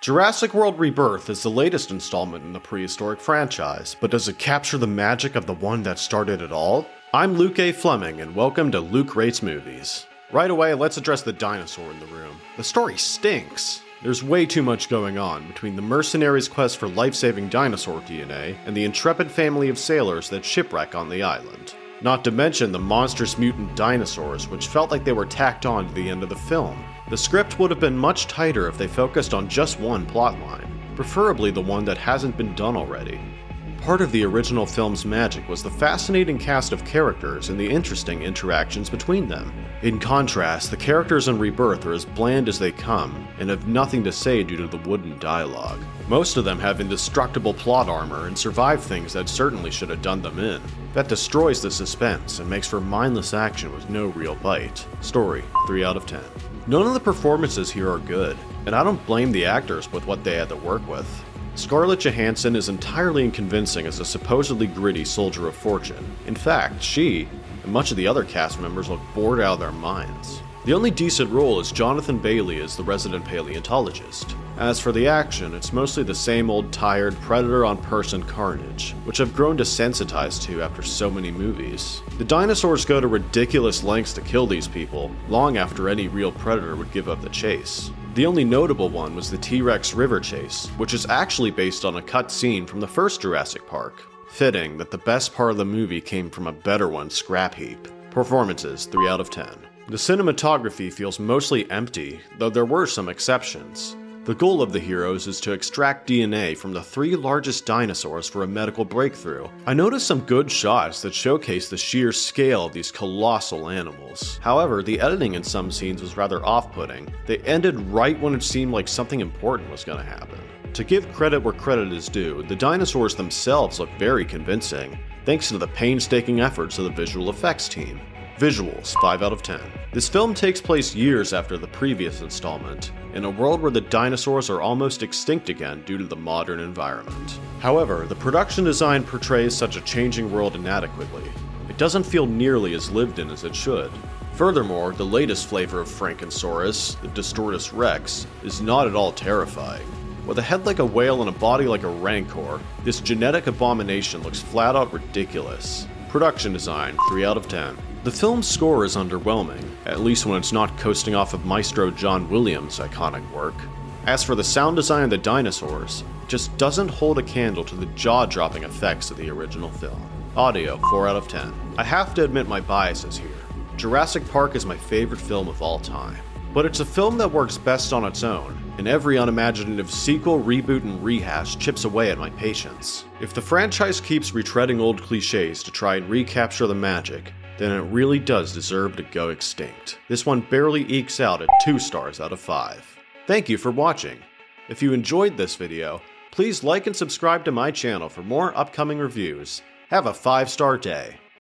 Jurassic World Rebirth is the latest installment in the prehistoric franchise, but does it capture the magic of the one that started it all? I'm Luke A. Fleming, and welcome to Luke Rates Movies. Right away, let's address the dinosaur in the room. The story stinks. There's way too much going on between the mercenaries' quest for life-saving dinosaur DNA and the intrepid family of sailors that shipwreck on the island. Not to mention the monstrous mutant dinosaurs, which felt like they were tacked on to the end of the film. The script would have been much tighter if they focused on just one plotline, preferably the one that hasn't been done already. Part of the original film's magic was the fascinating cast of characters and the interesting interactions between them. In contrast, the characters in Rebirth are as bland as they come, and have nothing to say due to the wooden dialogue. Most of them have indestructible plot armor and survive things that certainly should have done them in. That destroys the suspense and makes for mindless action with no real bite. Story, 3 out of 10. None of the performances here are good, and I don't blame the actors with what they had to work with. Scarlett Johansson is entirely unconvincing as a supposedly gritty soldier of fortune. In fact, she, and much of the other cast members, look bored out of their minds. The only decent role is Jonathan Bailey as the resident paleontologist. As for the action, it's mostly the same old tired predator-on-person carnage, which I've grown desensitized to after so many movies. The dinosaurs go to ridiculous lengths to kill these people, long after any real predator would give up the chase. The only notable one was the T-Rex river chase, which is actually based on a cut scene from the first Jurassic Park. Fitting that the best part of the movie came from a better one scrap heap. Performances, 3 out of 10. The cinematography feels mostly empty, though there were some exceptions. The goal of the heroes is to extract DNA from the 3 largest dinosaurs for a medical breakthrough. I noticed some good shots that showcase the sheer scale of these colossal animals. However, the editing in some scenes was rather off-putting. They ended right when it seemed like something important was going to happen. To give credit where credit is due, the dinosaurs themselves look very convincing, thanks to the painstaking efforts of the visual effects team. Visuals, 5 out of 10. This film takes place years after the previous installment, in a world where the dinosaurs are almost extinct again due to the modern environment. However, the production design portrays such a changing world inadequately. It doesn't feel nearly as lived in as it should. Furthermore, the latest flavor of Frankensaurus, the Distortus Rex, is not at all terrifying. With a head like a whale and a body like a rancor, this genetic abomination looks flat out ridiculous. Production design, 3 out of 10. The film's score is underwhelming, at least when it's not coasting off of Maestro John Williams' iconic work. As for the sound design of the dinosaurs, it just doesn't hold a candle to the jaw-dropping effects of the original film. Audio, 4 out of 10. I have to admit my biases here. Jurassic Park is my favorite film of all time. But it's a film that works best on its own, and every unimaginative sequel, reboot, and rehash chips away at my patience. If the franchise keeps retreading old cliches to try and recapture the magic, then it really does deserve to go extinct. This one barely ekes out at 2 stars out of 5. Thank you for watching. If you enjoyed this video, please like and subscribe to my channel for more upcoming reviews. Have a 5-star day.